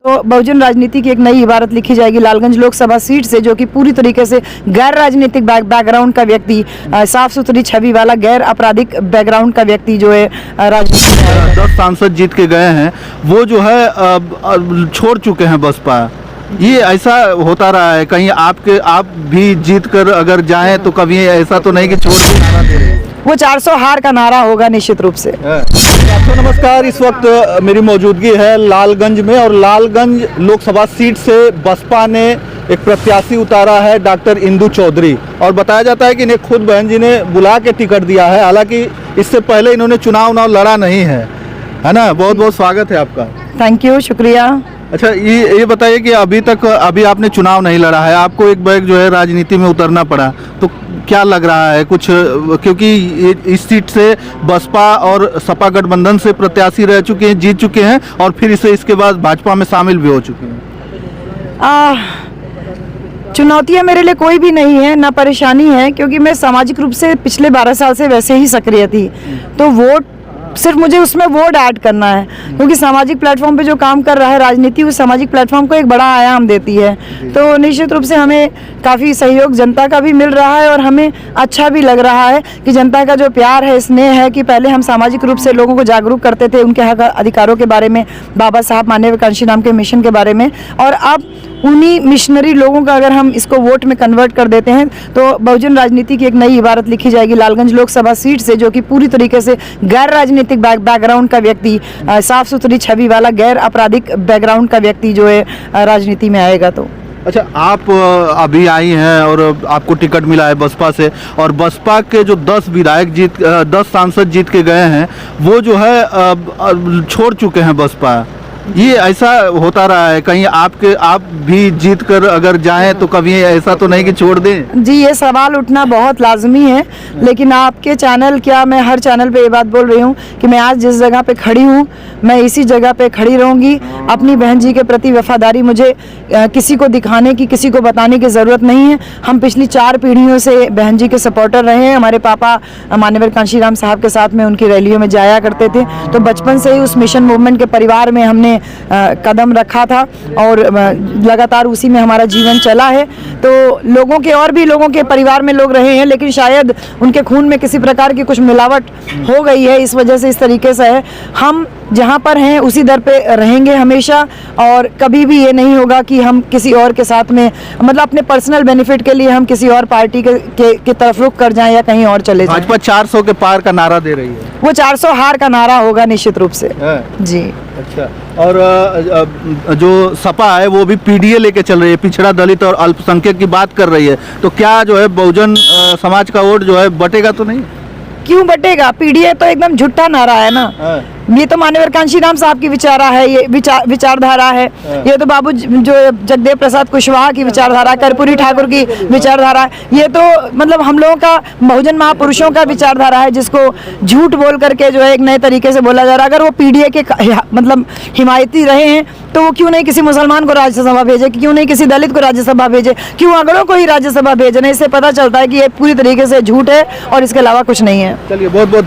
तो बहुजन राजनीति की एक नई इबारत लिखी जाएगी लालगंज लोकसभा सीट से, जो कि पूरी तरीके से गैर राजनीतिक बैकग्राउंड का व्यक्ति, साफ सुथरी छवि वाला गैर आपराधिक बैकग्राउंड का व्यक्ति जो है राजनीति में आएगा। 10 सांसद जीत के गए हैं, वो जो है छोड़ चुके हैं बसपा। ये ऐसा होता रहा है, कहीं आप भी जीत कर अगर जाएं तो कभी ऐसा तो नहीं कि छोड़ के नारा दे रहे हैं? वो 400 हार का नारा होगा निश्चित रूप से। आपको नमस्कार। इस वक्त मेरी मौजूदगी है लालगंज में, और लालगंज लोकसभा सीट से बसपा ने एक प्रत्याशी उतारा है, डॉक्टर इंदु चौधरी, और बताया जाता है कि इन्हें खुद बहन जी ने बुला के टिकट दिया है। हालांकि इससे पहले इन्होंने चुनाव लड़ा नहीं है ना। बहुत बहुत स्वागत है आपका। थैंक यू, शुक्रिया। अच्छा, ये बताइए कि अभी आपने चुनाव नहीं लड़ा है, आपको एक बार जो है राजनीति में उतरना पड़ा, तो क्या लग रहा है कुछ? क्योंकि इस सीट से बसपा और सपा गठबंधन से प्रत्याशी रह चुके हैं, जीत चुके हैं, और फिर इसके बाद भाजपा में शामिल भी हो चुके हैं। चुनौतियां मेरे लिए कोई भी नहीं है, ना परेशानी है, क्योंकि मैं सामाजिक रूप से पिछले 12 साल से वैसे ही सक्रिय थी। तो वोट सिर्फ मुझे उसमें वोट ऐड करना है, क्योंकि सामाजिक प्लेटफॉर्म पे जो काम कर रहा है राजनीति, उस सामाजिक प्लेटफॉर्म को एक बड़ा आयाम देती है। तो निश्चित रूप से हमें काफ़ी सहयोग जनता का भी मिल रहा है, और हमें अच्छा भी लग रहा है कि जनता का जो प्यार है, स्नेह है, कि पहले हम सामाजिक रूप से लोगों को जागरूक करते थे उनके हक अधिकारों के बारे में, बाबा साहब मानवाकांक्षी नाम के मिशन के बारे में, और अब उन्हीं मिशनरी लोगों का अगर हम इसको वोट में कन्वर्ट कर देते हैं, तो बहुजन राजनीति की एक नई इबारत लिखी जाएगी लालगंज लोकसभा सीट से, जो कि पूरी तरीके से गैर राजनीतिक बैकग्राउंड का व्यक्ति, साफ सुथरी छवि वाला गैर आपराधिक बैकग्राउंड का व्यक्ति जो है राजनीति में आएगा। तो अच्छा, आप अभी आई हैं और आपको टिकट मिला है बसपा से, और बसपा के जो 10 सांसद जीत के गए हैं, वो जो है छोड़ चुके हैं बसपा। ये ऐसा होता रहा है, कहीं आप भी जीत कर अगर जाएं तो कभी ऐसा तो नहीं कि छोड़ दें? जी, ये सवाल उठना बहुत लाजमी है, लेकिन आपके चैनल, क्या मैं हर चैनल पे ये बात बोल रही हूँ कि मैं आज जिस जगह पे खड़ी हूँ, मैं इसी जगह पे खड़ी रहूँगी। अपनी बहन जी के प्रति वफादारी मुझे किसी को दिखाने की, किसी को बताने की ज़रूरत नहीं है। हम पिछली 4 पीढ़ियों से बहन जी के सपोर्टर रहे हैं। हमारे पापा मानवाकांक्षी राम साहब के साथ में उनकी रैलियों में जाया करते थे, तो बचपन से ही उस मिशन मूवमेंट के परिवार में हमने कदम रखा था, और लगातार उसी में हमारा जीवन चला है। तो लोगों के परिवार में लोग रहे हैं, लेकिन शायद उनके खून में किसी प्रकार की कुछ मिलावट हो गई है, इस वजह से इस तरीके से है। हम जहाँ पर हैं उसी दर पे रहेंगे हमेशा, और कभी भी ये नहीं होगा कि हम किसी और के साथ में, मतलब अपने पर्सनल बेनिफिट के लिए हम किसी और पार्टी के तरफ रुख कर जाएं या कहीं और चले जाएं। भाजपा 400 के पार का नारा दे रही है। वो 400 हार का नारा होगा निश्चित रूप से। जी। अच्छा, और जो सपा है वो भी पीडीए लेके चल रही है, पिछड़ा दलित और अल्पसंख्यक की बात कर रही है, तो क्या जो है बहुजन समाज का वोट जो है बटेगा तो नहीं? क्यों बटेगा? पीडीए तो एकदम झूठा नारा है ना। ये तो मानवाकांक्षी राम साहब की विचारा है, ये विचारधारा है। ये तो बाबू जो जगदेव प्रसाद कुशवाहा की विचारधारा, कर्पूरी ठाकुर की विचारधारा है। ये तो मतलब हम लोगों का बहुजन महापुरुषों का विचारधारा है, जिसको झूठ बोल करके जो है एक नए तरीके से बोला जा रहा है। अगर वो पीडीए के मतलब हिमायती रहे हैं, तो वो क्यों नहीं किसी मुसलमान को राज्यसभा भेजे, क्यों नहीं किसी दलित को राज्यसभा भेजे, क्यों अगड़ों को ही राज्यसभा भेजने? इससे पता चलता है कि ये पूरी तरीके से झूठ है और इसके अलावा कुछ नहीं है। चलिए, बहुत बहुत